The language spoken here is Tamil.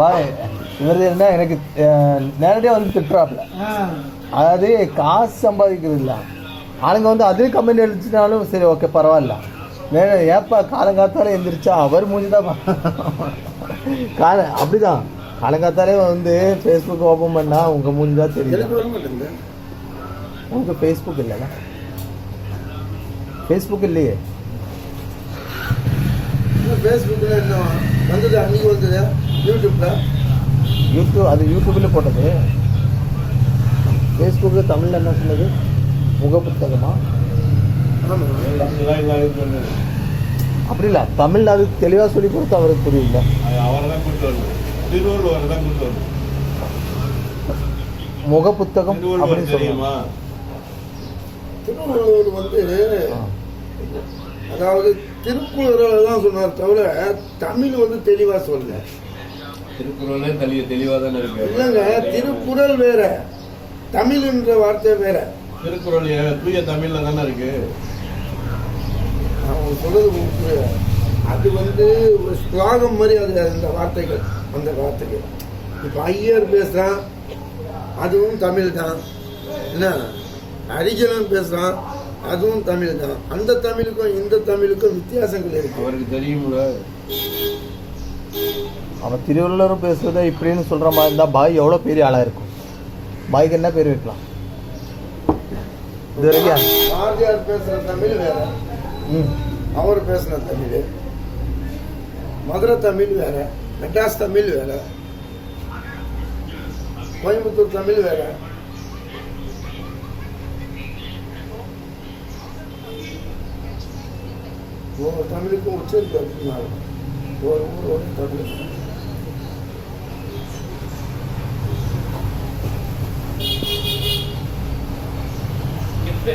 பாய் இவர் என்ன எனக்கு நேரடியாக வந்து திட்டுறாப்புல. அதாவது காசு சம்பாதிக்கிறது இல்லை, ஆளுங்க வந்து அதே கமெண்ட் எழுதிச்சினாலும் சரி ஓகே பரவாயில்ல. வேணும் ஏப்பா காலங்காத்தால எந்திரிச்சா அவர் மூஞ்சிதான் அப்படிதான். காலங்காத்தாலே வந்து ஃபேஸ்புக் ஓப்பன் பண்ணா உங்க மூஞ்சி தான் தெரியும். உங்க ஃபேஸ்புக் இல்லைல்ல? ஃபேஸ்புக் இல்லையே. ஃபேஸ்புக்கில் என்ன வந்தது? அன்றைக்கி வந்தது யூடியூப், அது யூடியூப்பில் போட்டது. ஃபேஸ்புக்கு தமிழில் என்ன சொன்னது? முக புத்தகமா? அப்படி இல்லை, தமிழில் அது தெளிவாக சொல்லி கொடுத்து அவருக்கு புரியல. முக புத்தகம் அப்படின்னு சொல்லுமா? திருவள்ளுவர் வந்து அதாவது திருக்குறள் தான் சொன்னார் தவிர தமிழ் வந்து தெளிவா சொல்லல. திருக்குறளே தெளிவா தானே இருக்கு. இல்லைங்க, திருக்குறள் வேற, தமிழ் என்ற வார்த்தை வேற. திருக்குறள் தூய தமிழ்ல தானே இருக்கு. அவங்க சொல்றது அது வந்து ஒரு ஸ்லோகம் மாதிரி. அது அந்த வார்த்தைகள், அந்த வார்த்தைகள். இப்போ ஐயர் பேசுறான், அதுவும் தமிழ் தான். என்ன அரிஜனன் பேசுறான், அதுவும் தமிழ் தான். அந்த தமிழுக்கும் இந்த தமிழுக்கும் வித்தியாசங்கள் இருக்கு. அவருக்கு தெரியும்ல. அவன் திருவள்ளுவரும் பேசுறத இப்படின்னு சொல்ற மாதிரி இருந்தா பாய் எவ்வளவு பெரிய ஆளா இருக்கும். பாய்க்கு என்ன பேர் வைக்கலாம்? இது வரைக்கும் பாரதியார் பேசுற தமிழ் வேற, அவர் பேசுன தமிழ் மதுரை தமிழ் வேற, மெட்ராஸ் தமிழ் வேற, கோயம்புத்தூர் தமிழ் வேற. ஒவ்வொரு தமிழுக்கும் உச்சரிப்பு அதிகமாக இருக்கும். ஒரு ஊர் தமிழ். கிஃப்ட்